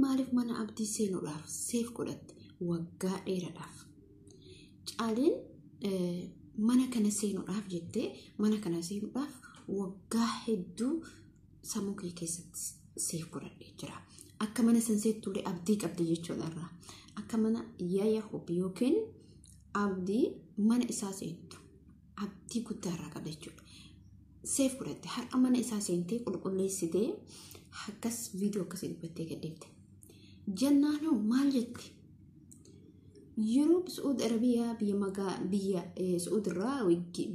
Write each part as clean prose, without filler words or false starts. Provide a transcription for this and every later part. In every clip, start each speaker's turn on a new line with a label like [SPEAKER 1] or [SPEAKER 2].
[SPEAKER 1] maaliif mana abdii seenuudhaaf seef godhatte waggaa dheeraadhaaf. Caaliin mana kana seenuudhaaf jettee mana kana seenuudhaaf waggaa hedduu sammuu kee keessatti seef godhadhee jira. Akka mana sanseettuulee abdii qabdi jechuudha irraa. Akka mana yaaya hobbii yookiin abdii mana isaa seentu abdii guddaa irraa qabda jechuudha. Seef godhatte har'a mana isaa seentee qulqulleessitee akkas viidiyoo akkasii dubbattee gaddeebite. Jannaanoo maal jetti? Yeroo Saudi Arabiyaa biyya Saudi irraa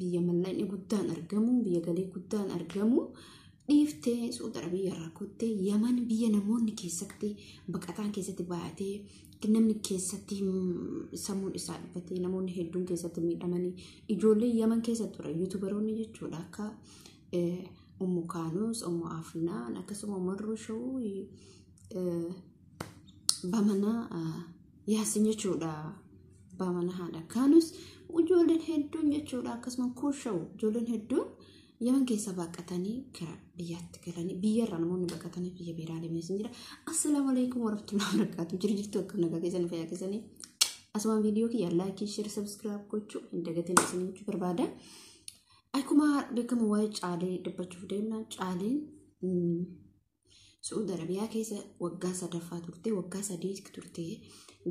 [SPEAKER 1] biyya mallaqni guddaan argamu, biyya galii guddaan argamu dhiiftee Saudi Arabiyaa irraa kuttee Yaman biyya namoonni keessatti baqataan keessatti baay'atee namni keessatti sammuun isaa dhibatee namoonni hedduun keessatti miidhamanii ijoollee Yaman keessatti ture yuutubaroonni jechuudha akka Ummu Kaanus, Ummu Afnaan akkasuma Marru Shawwi Bamana Yaasin jechuudha. Bamana haadha Kaanus ijoolleen hedduun jechuudha akkasuma Kuushaw ijoolleen hedduun Yaman keessa baqatanii gara biyyaatti galanii biyyarraa namoonni baqatanii biyya biraa deemeesin jira. Assalaamu alaykum warahmatullahi wabarakatuh. Jirtu akka nagaa keessanii fayyaa keessanii asuma viidiyoo kiyya like, share, subscribe gochuu hin dagatiin isin jechuu barbaada. Akkuma beekamu waa'ee Caalee dubbachuuf deemna. Caaleen Saudi Arabiyaa keessa waggaa sadaffaa turte, waggaa 3 turte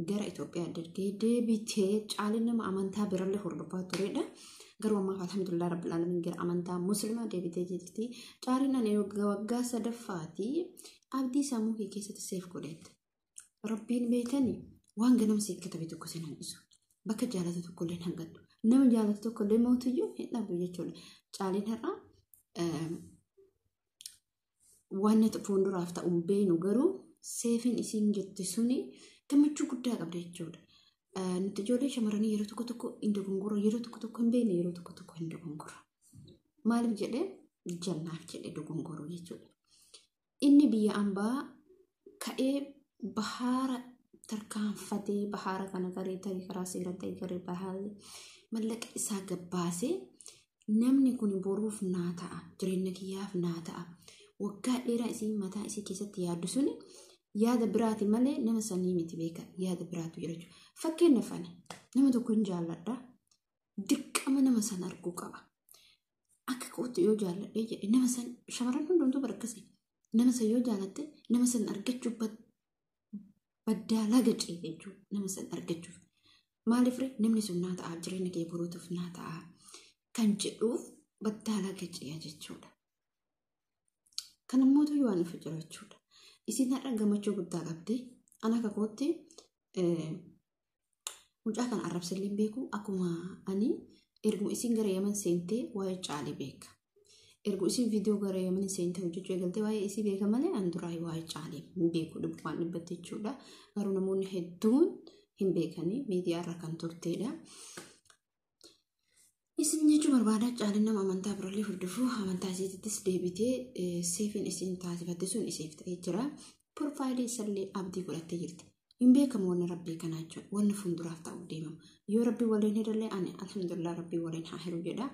[SPEAKER 1] gara Itoophiyaa deebitee Caaleen nama amantaa birallee hordofaa turedha. Garuu amma alhamdulillah rabbil alamin gara amantaa muslimaa deebitee jirti. Caaleen ani waggaa sadaffaati abdii sammuu kee keessatti seef godhette. Rabbiin beekani waan ganam si kitabe tokko sin hanqisu. Bakka jaalata tokko illee hanqatu. Nama jaalata tokko illee mootiyyuu hin dhabu jechuudha. Caaleen har'a waan fuulduraaf ta'uun beenu garuu seefin isiin jette suni gammachuu guddaa qabda jechuudha. Nuti ijoollee shamarranii yeroo tokko hin dogongora, yeroo tokko hin beekne, yeroo tokko hin dogongora. Maaliif jedhee jannaaf jedhee dogongoruu jechuudha. Inni biyya ambaa ka'ee bahaara tarkaanfatee bahaara kana garee ta'e karaa seeraa ta'e garee bahaara mallaqa isaa gabbaasee namni kun boruuf naa ta'a, jireenya kiyyaaf naa ta'a. Waggaa dheeraa isiin mataa isii keessatti yaaddu suni yaada biraati malee nama sanii miti beeka yaada biraatu jira jechuudha. Fakkeenyaaf ani nama tokko hin jaalladha. Dirqama nama san arguu qaba. Akka kootti yoo jaalladhee jedhe nama san shamarran hundumtuu barakkase. Nama san yoo jaallatte nama san argachuu baddaa laga ceete jechuudha. Nama san argachuuf. Maaliif namni sun naa ta'a jireenya kee boruutuuf naa ta'a kan jedhuuf baddaa laga ceeya jechuudha. Kan ammootu yoo waan dhufu jira jechuudha. Isin har'a gammachuu guddaa qabdi. Ana akka kootti mucaa kan arrabsallee beeku akkuma ani ergu isin gara Yaman seentee waa'ee Caalee beeka. Ergu isin viidiyoo gara Yaman seentee hojjechuu eegaltee waa'ee isii beeka malee an duraa waa'ee Caalee hin beeku dhubbaan dhibbatti jechuudha. Garuu namoonni hedduun hin beekanii miidiyaa irra kan turtedha. Isin jechuu barbaada Caaleen nama amantaa birallee hordofu amantaa isiittis deebitee seefin isin taasifatte sun isiif ta'ee jira. Profaayilii isallee abdii godhattee jirti. Hin beekamu wanni rabbii kanaa jechuudha. Wanni fuulduraaf ta'uu deemamu. Yoo rabbii waliin hidhallee ani alhamdulillah rabbii waliin haa hiru jedha.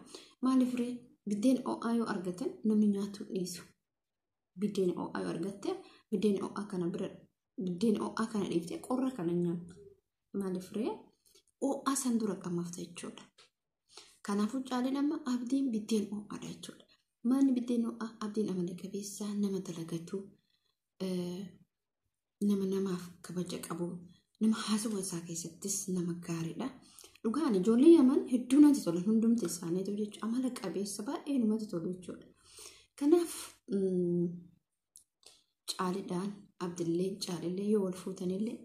[SPEAKER 1] Maaliif biddeen o'aa yoo argatan namni nyaatu dhiisu. Biddeen o'aa yoo argatte biddeen o'aa kana dhiiftee qorra kana nyaatu. Maaliif o'aa san dura qamaafta jechuudha. Kanaafuu Caaleen amma abdiin biddeen o'aadha jechuudha. Manni biddeen o'aa abdiin amala qabeessaa nama dalagatu nama namaaf kabaja qabu nama haasawaa isaa keessattis nama gaariidha. Dhugaan ijoollee Yaman hedduu natti tolan hundumti isaaniitu jechuudha. Amala qabeessa baay'ee namatti tolu jechuudha. Kanaaf Caaleedhaan abdillee Caalellee yoo wal fuutanillee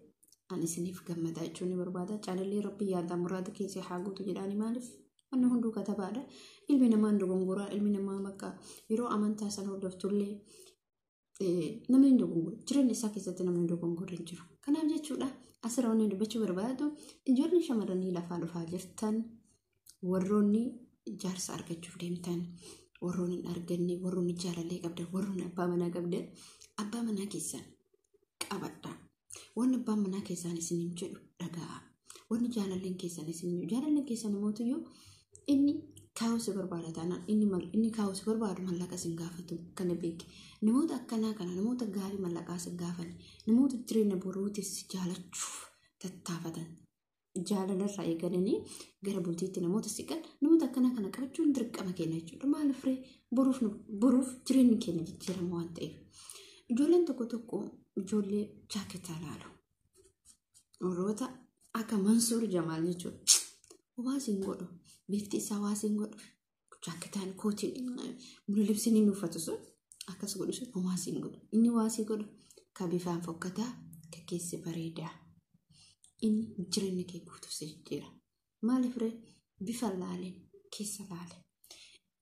[SPEAKER 1] ani isiniif gammadaa jechuun ni barbaada. Caalellee rabbii yaada muraada keessa haa guutu jedhaani maaliif? Wanni hunduu katabaadha. Ilmi namaa dogongora, ilmi namaa bakka yeroo amantaa san hordoftullee namni dogongora. Jireenya isaa keessatti namni dogongora hin jiru. Kanaaf jechuudha asirra wanni dubbachuu barbaadu ijoolleen shamarranii lafaa dhufaa jirtan warroonni jaarsa argachuuf deemtan warroonni hin arganne warroonni jaalallee qabdan warroonni abbaa manaa qabdan abbaa manaa keessan qabadha. Wanni abbaan manaa keessan isin jedhu dhaga'a. Wanni jaalalleen keessan isin jaalalleen keessan mootiyyuu inni kaawusi barbaada taanaan inni kaawusi barbaadu mallaqa sin gaafatu kana beeki. Namoota akkanaa kana namoota gaarii mallaqaa sin gaafan namoota jireenya boruutis jaalachuuf tattaafatan jaalalarraa eegalanii gara bultiitti namoota siqan namoota akkanaa kana qabachuun dirqama keenya jechuudha. Maaliif boruuf jireenyi keenya jijjiirama waan ta'eef. Ijoolleen tokko ijoollee jaaketaa laalu. Warroota akka Mansuur Jamaal jechuudha. Waasiin godhu bifti isaa waasiin godhu jaaketaan kootiin bulu libsiin inni uffatu sun akkas godhu sun waasiin godhu. Inni waasii godhu ka bifaan fokkataa ka keessi bareedaa. Inni jireenya kee guutuuf si jijjiira. Maaliif bifa laaleen keessa laale.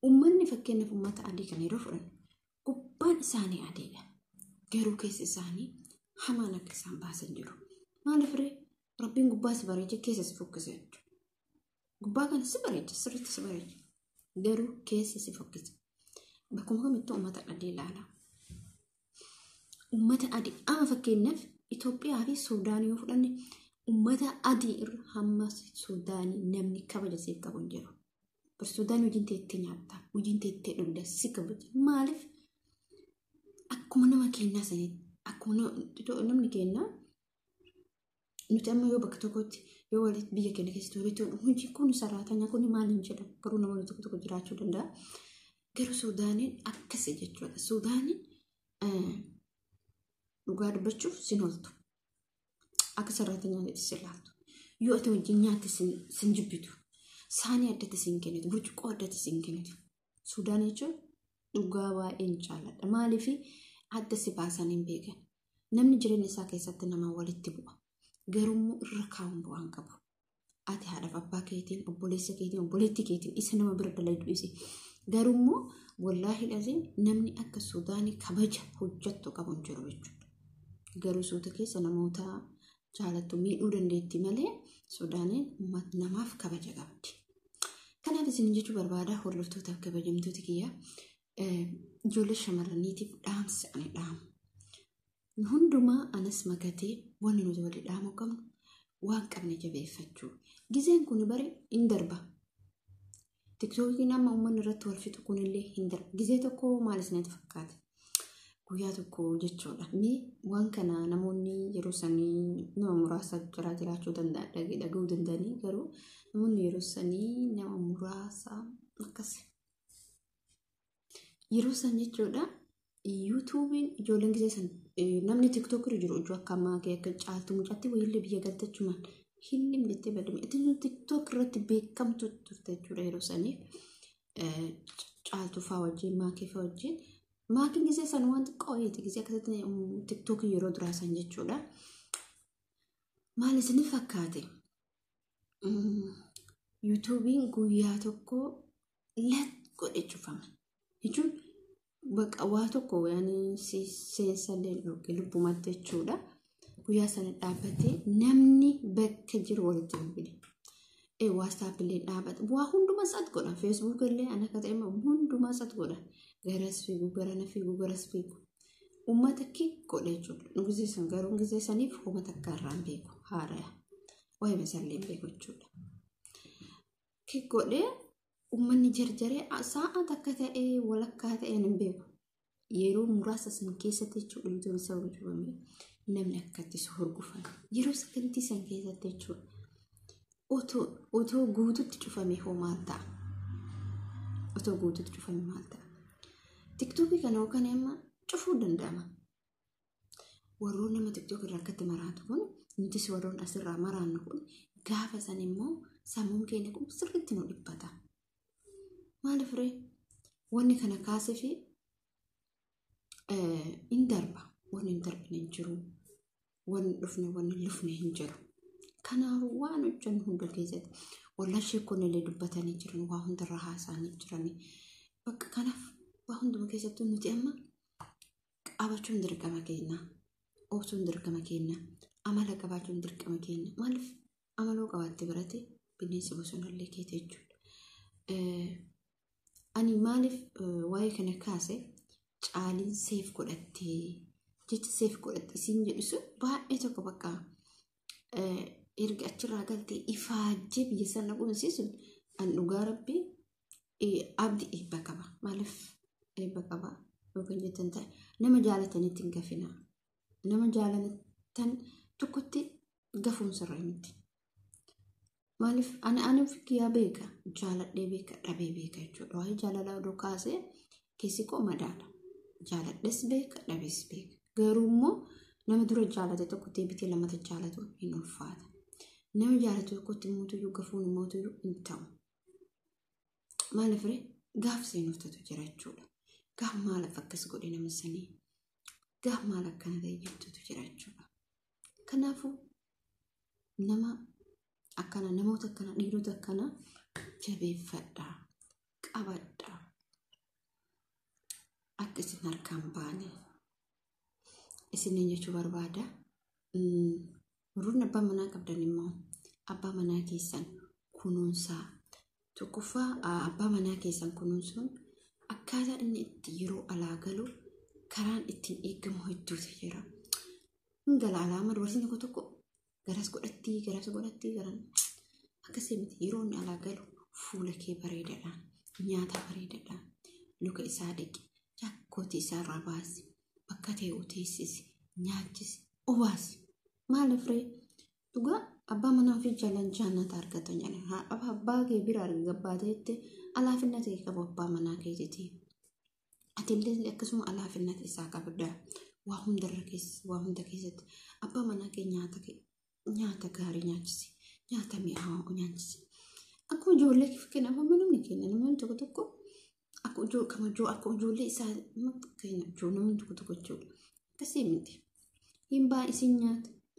[SPEAKER 1] Uummanni fakkeenyaaf uummata adii kan yeroo fudhannu gubbaan isaanii adiidha. Garuu keessi isaanii hamaan akka isaan baasan jiru. Maaliif Rabbiin gubbaa si bareeche keessa si fokkise jechuudha. Gubbaa kana si bareeche sirriitti si bareeche. Garuu keessa si fokkise. Bakkuma kamittuu uummata adii ilaala. Uummata adii ama fakkeenyaaf Itoophiyaa fi Suudaanii yoo fudhanne uummata adii irra hamma Suudaanii namni kabaja siif qabu hin jiru. Suudaan hojiin teettee nyaattaa, hojiin teettee dhugda si kabaja. Maaliif? Akkuma nama keenyaa sanitti, akkuma namni keenyaa nuti amma yoo bakka tokkotti yoo walitti biyya keenya keessatti walitti hojii kun saraatanyaa kun maal hin jedhamu garuu namoonni tokko jiraachuu danda'a. Garuu Suudaaniin akkasii jechuudha. Suudaaniin dhugaa dubbachuuf sin ooltu. Akka saraatanyaa gadi si laattu. Yoo ati wajjin nyaatti sin jibbitu. Saanii addatti sin kennitu. Burcuqqoo addatti sin kennitu. Suudaan jechuun dhugaa baay'een jaalladha. Maaliif adda si baasan hin beekan. Namni jireenya isaa keessatti nama walitti bu'a. Garuu irra kaa'uun bu'aan qabu. Ati haadhaaf abbaa keetiin, obboleessa keetiin, obboleettii keetiin isa nama bira dalagu isi. Garuu wallaahi dhaziin namni akka Suudaanii kabaja hojjettu qabu hin jiru jechuudha. Garuu suuta keessa namoota jaalattu miidhuu dandeetti malee Suudaaniin namaaf kabaja qabdi. Kanaaf isin jechuu barbaada hordoftootaaf kabajamtoota kiyya ijoollee shamarraniitiif dhaamsa ani dhaamu. Hundumaa anas makatee wanni nuti walii dhaamu qabnu waan qabne jabeeffachuu. Gizeen kun bari hin darba. Tiktookiin amma uummanni irratti wal fixu kunillee hin darba. Gizee tokko maal isinitti fakkaata? Guyyaa tokko jechuudha. Waan kana namoonni yeroo sanii nama muraasa jiraachuu dhaga'uu danda'anii garuu namoonni yeroo sanii nama muraasa akkasi. Yeroo san jechuudha. YouTubein ijoolleen gizee san namni TikTok irra jiru ijoo akka ammaa akka caaltuu mucaatti wayillee biyya galtachumaan hilli milittee badame. Itti TikTok irratti beekamtu turte jechuudha yeroo saniif caaltuu fa'aa wajjin maakii fa'aa wajjin. Maakiin gizee san waan xiqqooyeeti gizee akkasitti TikTok yeroo duraa san jechuudha. Maal isin fakkaate? YouTubein guyyaa tokko lat godhe cufama. Jechuun bakka waa tokko yaani seensallee lubbumatti jechuudha. Guyyaa sana dhaabbatee namni bakka jiru walitti bilbile. WhatsApp illee dhaabbata. Waa hundumaa isaatti godha. Facebook illee ana akka ta'e hundumaa isaatti godha. Garas fiigu, garana fiigu, garas fiigu. Uummata kee godha jechuudha. Gizee san garuu gizee saniif uummata akka irraan beeku haaraya. Waa'ee masallee beeku jechuudha. Kee godhee uummanni jarjaree sa'a takka ta'ee walakkaa ta'een hin beeku. Yeroo muraasa san keessatti jechuudha YouTube isa hojjefame namni akkatti isa hordofan. Yeroo sagantii san keessatti jechuudha. Otoo guututti cufame hoo maal ta'a? Otoo guututti cufame maal ta'a? TikTokii kana yookaan amma cufuu danda'ama. Warroon nama TikTok irraa akkatti maraatu kun nutis warroon asirraa maraannu kun gaafa san immoo sammuun keenya kun sirriitti nu dhibbata. Maaliif wanni kana kaasee fi in darba. Wanni hin darbine hin jiru. Wanni dhufne wanni lufne hin jiru. Kanaafuu waan hojjennu hunda keessatti wallashee kunillee dubbatanii jiran waa hundarra haasa'anii jiranii. Bakka kanaaf waa hunduma keessattuu nuti amma qabachuun dirqama keenya. Obsuun dirqama keenya. Amala qabaachuun dirqama keenya. Maaliif amaloo qabaattee birate bineensi bosonallee keete jechuudha. Ani maaliif waa'ee kana kaase caaliin seef godhattee jecha seef godhatte isin jedhisu baay'ee tokko bakka erga achirraa galtee ifaajjee biyya sana quunnamsiisuun an dhugaa rabbii abdi dhiibba qaba. Maaliif dhiibba qaba yookaan jettan ta'e nama jaalatanitti hin gafina. Nama jaalatan tokkotti gafuun sirrii miti. Maaliif ani fikkiyaa beeka jaaladhee beeka dhabee beeka jechuudha. Waa'ee jaalalaa odoo kaasee keessi koo madaala. Jaaladhes beeka dhabees beeka. Garuu immoo nama dura jaalate tokkotti bitee lamata jaalatu hin ulfaata. Nama jaalatu tokkotti mootuyyuu gafuun mootuyyuu hin ta'u. Maaliif gaaf seenuftatu jira jechuudha. Gaaf maalaaf akkas godhe nama sanii? Gaaf maal akkana ta'e jettutu jira jechuudha. Kanaafuu nama akkana namoota akkana dhiirota akkana jabeeffadhaa qabadhaa akka isin harkaan baane isiniin jechuu barbaada. Warroonni abbaa manaa qabdan immoo abbaa manaa keessan kunuunsaa. Tokkoffaa abbaa manaa keessan kunuunsuun akkaataa inni itti yeroo alaa galu karaan ittiin eegamu hedduutu jira. Ingala alaama dubartiin tokko garas godhatti garan akkasii miti. Yeroo inni alaa galu fuula kee bareedaadhaan nyaata bareedaadhaan luka isaa dhiqi jakkootii isaa irraa baasi bakka ta'e teessisi nyaachisi obaasi. Maaliif dhugaa abbaa manaa fi jaallata argatan jedhan abbaa kee bira argabaateetti alaafinna ta'e qabu abbaa manaa keetiiti. Atillee akkasuma alaafinna isaa qabda. Waa hunda keessatti abbaa manaa kee nyaata gaarii nyaachisi. Nyaata mi'aawaa nyaachisi. Akkuma ijoollee kennamu namni kenna namni tokko akka ijoollee isaa namni tokko jechuudha. Akkasii miti. Hin baay'isin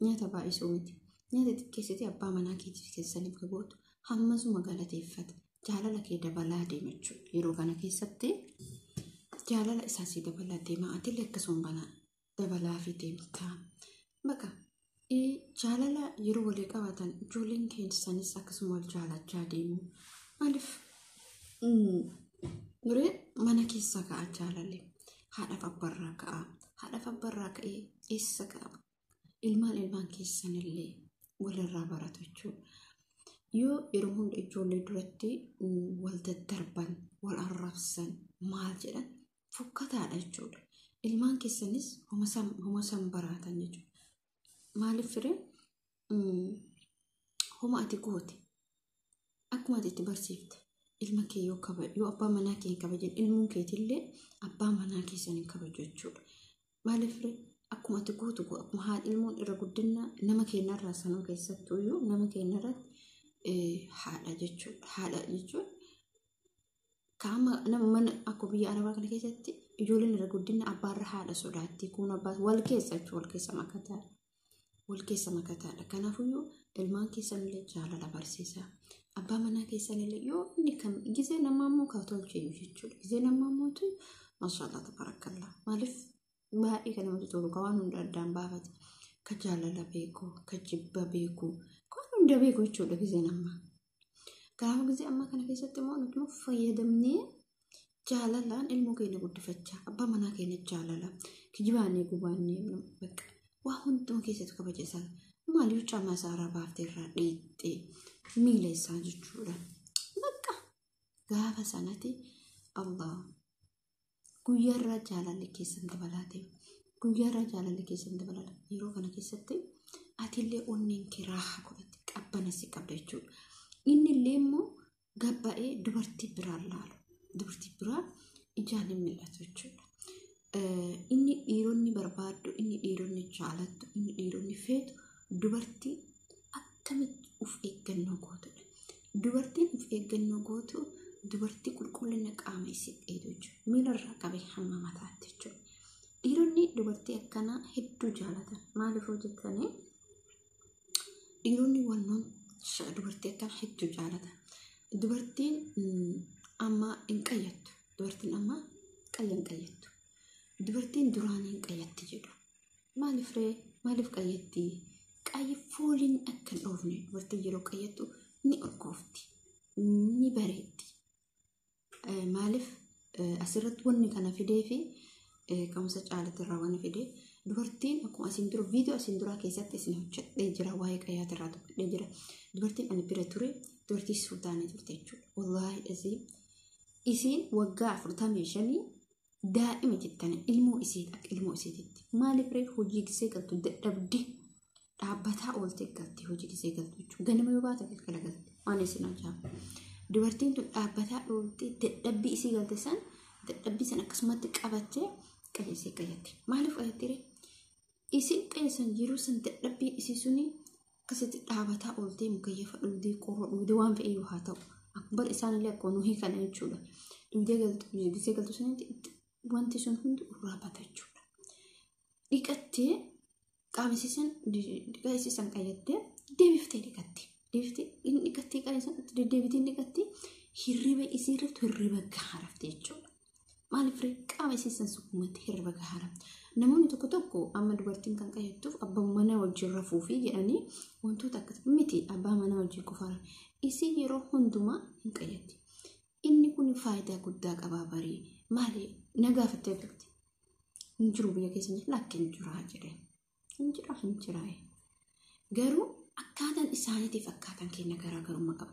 [SPEAKER 1] nyaata baay'isuu miti. Nyaata xiqqeessitee abbaa manaa keetiif keessaniif gootu hammasuma galateeffata. Jaalala kee dabalaa deema jechuudha. Yeroo kana keessatti jaalala isaasii dabalaa deema. Atillee akkasuma dabalaa fi deemtaa. Bakka jaalala yeroo walii qabatan ijoolleen keessanis akkasuma wal jaalachaa deemu. Maaliif duree mana keessa ka'a jaalallee haadhaaf abbarraa ka'a. Haadhaaf abbarraa ka'ee eessa ka'a? Ilmaan keessanillee walirraa baratu jechuudha. Yoo yeroo hunda ijoollee duratti wal daddarban wal arrabsan maal jedhan fokkataadha jechuudha. Ilmaan keessanis homa san baratan jechuudha. Maaliif homa ati goote akkuma ati itti barsiifte ilma kee yoo abbaa manaa kee hin kabajan ilmuun keetillee abbaa manaa keessan hin kabaju jechuudha. Maaliif akkuma ati gootu akkuma haadha ilmoon irra guddina nama keenyarraa sanuu keessattuyyuu nama keenyarratti haadha jechuudha. Kaama nama mana akkuma biyya Arabaa kana keessatti ijoolleen irra guddina abbaarra haadha sodaatti kun abbaa wal keessa makataadha. Kanaafuyyuu ilmaan keessanillee jaalala barsiisa. Abbaa manaa keessanillee yoo inni kam gizee namaa immoo kaa tolchee jechuudha. Gizee namaa mootu maashaallah tabarakallah. Maaliif baay'ee kan namatti tolu waan hunda addaan baafate ka jaalala beeku ka jibba beeku kan hunda beeku jechuudha gizee namaa. Gaafa gizee ammaa kana keessatti immoo nuti fayyadamnee jaalalaan ilmoo keenya guddifachaa abbaa manaa keenya jaalala kijibaannee gubaannee bakka waa hunduma keessatti kabajasan maaliif caamaa isaa baaftee irraa dhiittee miila isaa jechuudha. Bakka gaafa sanatti Allah guyyaarraa jaalalli keessan dabalaate yeroo kana keessatti atillee onneen kee raaha godhatti qabbana si qabda jechuudha. Inni illee immoo gabba'ee dubartii biraa laalu. Dubartii biraa ijaan hin mul'atu jechuudha. Inni dhiironni barbaaddu, inni dhiironni jaalattu, inni dhiironni feetu dubartii akkamitti of eeggannoo gootudha. Dubartiin of eeggannoo gootu dubartii qulqullina qaama isii eedu jechuudha. Miilarraa qabee hamma mataatti jechuudha. Dhiironni dubartii akkanaa hedduu jaalatan. Maaliif hojjetanii? Dhiironni wannoon dubartii akkana hedduu jaalatan. Dubartiin amma hin qayyattu. Dubartiin duraan hin qayyatti jedhu. Maaliif qayyatti? Qayyi fooliin akka hin dhoofne dubartiin yeroo qayyattu ni urgoofti. Ni bareeddi. Maaliif asirratti wanni kana fidee fi ka'umsa caalatti irraa wanni fidee dubartiin akkuma viidiyoo asiin duraa keessatti isin hojjedhee jira waa'ee qayyaata irraa dubbadhee jira. Dubartiin ani bira ture dubartii suutaanii turte jechuudha. Wallaahi asii isiin waggaa 45 daa'ima jettani ilmoo isiitti maaliif ree hojii gisee galtu dadhabdi dhaabbataa oolte galti hojii gisee galtu jechuudha ganama yoo baate galgala galti waan isin ajaa'iba dubartiin tun dhaabbataa oolte dadhabbii isii galte san dadhabbii san akkasumatti qabattee qajeessee qayyatti maaliif qayyatti ree isin qayyisan jiru san dadhabbii isii suni akkasitti dhaabbataa oolte mukayyafa dhugdee qorra dhugdee waan fe'ee yoo haa ta'u akbar isaanillee akka nuhii kana jechuudha dhugdee galtu gisee galtu sanitti wanti sun hundi irraa bata jechuudha dhiqattee qaamisiisan dhiqaisiisan qayyattee deebiftee inni dhiqattee qaamisiisan deddeebitiin dhiqattee hirriba isiirratti hirriba gahaa rafte jechuudha maaliif ree qaamisiisan sukumatti hirriba gahaa rafte namoonni tokko amma dubartiin kan qayyattuuf abbaan mana wajjin rafuufi jedhanii wantoota akkasii miti abbaa mana wajjin qofaara isii yeroo hundumaa hin qayyatti inni kun faayidaa guddaa qabaa barii maali nagaafattee galti hin jiru biyya keessa hin lakkin jiraa jedhee hin jiraa garuu akkaataan isaaniitiif akkaataan keenya garaagarummaa qaba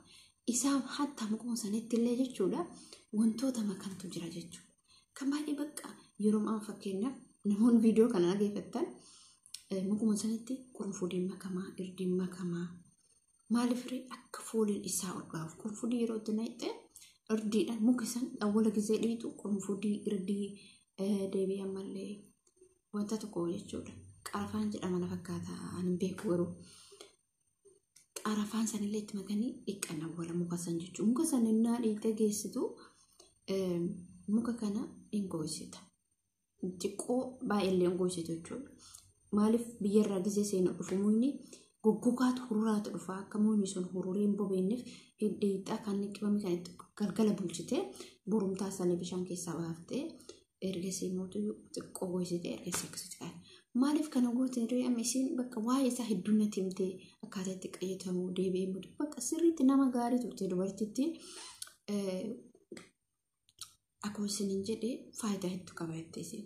[SPEAKER 1] isaa hatta mukuma sanitti illee jechuudha wantoota makantu jira jechuudha kan baay'ee bakka yeroo maan fakkeenyaaf namoonni viidiyoo kana dhageeffattan mukuma sanitti qurunfudiin makamaa irdiin makamaa maaliif ree akka fooliin isaa ol ba'uuf qurunfudii yeroo itti naqxee irdiidhaan muka san awwala gisee dhiitu qurunfudii irdii deebii ammallee wanta tokko jechuudha qarafaan jedhama na fakkaata ani beeku garuu qarafaan sanillee itti makanii dhiqqan awwala muka san jechuudha muka san innaa dhiitee geessitu muka kana hin gooysita xiqqoo baay'eellee hin gooysitu jechuudha maaliif biyyarraa gisee seenaa dhufu muyni goggogaatu hururaatu dhufa akka muyni sun hururee hin bobeenneef hidhiidhaa kan niqqibame kan itti galgala bulchitee borumtaa sana bishaan keessaa baaftee ergasii mootu xiqqoo gooysitee ergasii akkasitti qaala maaliif kana goote ree amma isiin bakka waa'ee isaa hedduu natti himtee akkaataa itti qayyatamu deebi'ee mudu bakka sirriitti nama gaarii turte dubartittiin akkuma isiniin jedhee faayidaa hedduu qaba jettee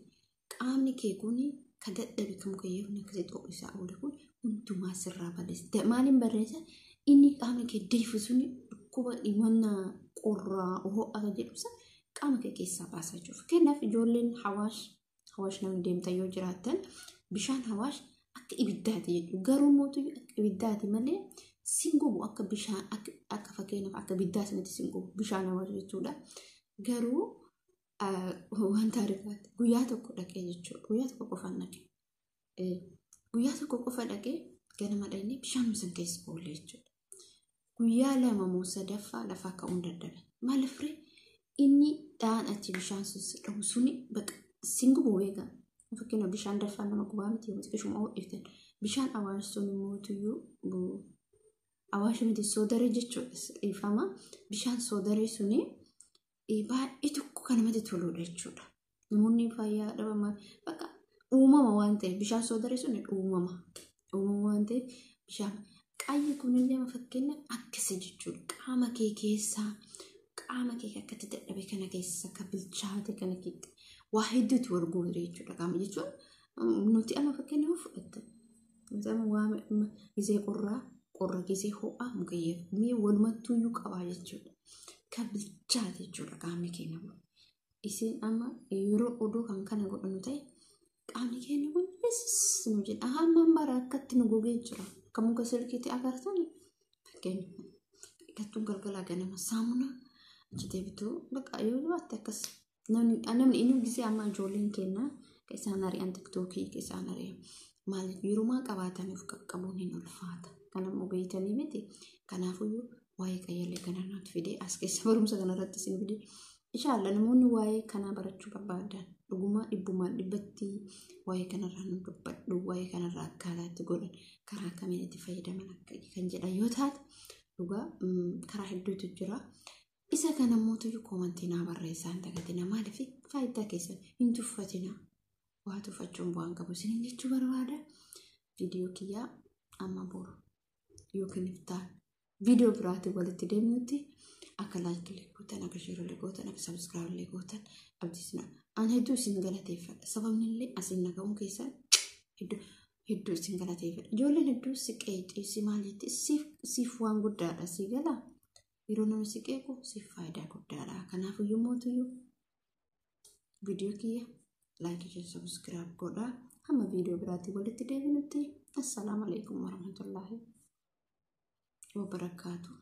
[SPEAKER 1] qaamni kee kun kan dadhabe kan mukayyeefni akkasitti qophii isaa oole kun hundumaa sirraa balleessa maaliin barreessa inni qaamni kee deefu suni dhukkuba dhimannaa qorraa ho'a kan jedhu san qaama kee keessaa baasaa jiru fakkeenyaaf ijoolleen hawaash namni deemtan yoo jiraattan bishaan hawaash akka ibiddaati jechuudha garuu mootu akka ibiddaati malee singubu akka bishaan akka fakkeenyaaf akka ibiddaa sanatti singubu bishaan hawaash jechuudha garuu wanta ariifaatti guyyaa tokko dhaqee jechuudha guyyaa tokko qofaan dhaqee guyyaa tokko qofa dhaqee ganama dhaqee bishaan san keessa oolee jechuudha guyyaa lama moo sadaffaa lafaa ka'uun dadhabe maaliif ree inni dhaan achi bishaan dhabu suni singubu weegaa fakkeenyaaf bishaan dafaa nama gubaa miti yoo ishuma ho'iftan bishaan awaash sun mootuyyuu awaash miti soodaree jechuudha dhiifama bishaan soodaree suni baay'ee tokko kan namatti toludha jechuudha namoonni fayyaa dhabaman bakka uumama waan ta'eef bishaan soodaree suni uumama waan ta'eef bishaan qaayyi kunillee fakkeenyaaf akkasii jechuudha qaama kee keessaa qaama kee akkatti dadhabe kana keessa akka bilchaate kana keessa waa hedduutu wal guuree jechuudha qaama jechuun nuti amma fakkeenyaaf fudhatta nuti amma waa gisee qorra gisee ho'aa mukayyeef mee walumattuuyyuu qabaa jechuudha kan bilchaate jechuudha qaamni keenya kun isin amma yeroo oduu kan kana godhannu ta'e qaamni keenya kun nu jedha hammaan bara akkatti nu gogee jira akka muka silkiitti agartan fakkeenyaaf dhiqattuun galgalaa ganama saamunaa achi bituu bakka yoo jibaatte akkas namni inni gisee amma ijoolleen kennaa keessaan ari'an tiktookii keessaan ari'an maal yeroo qabaataniif qaqqabuun hin ulfaata kanammoo beeytanii miti kanaafuyyuu waa'ee qayyallee kana nuti fidee as keessa barumsa kanarratti isin fidee inshallah namoonni waa'ee kanaa barachuu barbaadan dhugumaa dhibbumaan dhibbatti waa'ee kanarraa nu dubbadhu waa'ee kanarraa akkaataatti godhan karaa kamiin itti fayyadaman akka kan jedhan yoo taate dhugaa karaa hedduutu jira isa kana mootuyyuu koomantii naa barreessaa hin dagatina maaliif faayidaa keessan hin tuffatina waa tuffachuun bu'aan qabu isiniin jechuu barbaada viidiyoo kiyyaa amma boru yookiin iftaan viidiyoo biraatiin walitti deemnutti akka laayikii gootan akka sheerii gootan akka sabskiraaybii gootan abdiisna an hedduu isin galateeffadha sababni illee asiin naga'uun keessan hedduu isin galateeffadha ijoolleen hedduu si qeexii si maalitti siif waan guddaadha si gala yeroo namni si qeequ siif faayidaa guddaadha. Kanaafuu yommuu viidiyoo kiyya laayikii fi sabiskiraayib godhaa. Hamma viidiyoo biraatti walitti deebinutti assalaamu alaikum warahmatullaahi wabarakaatuh.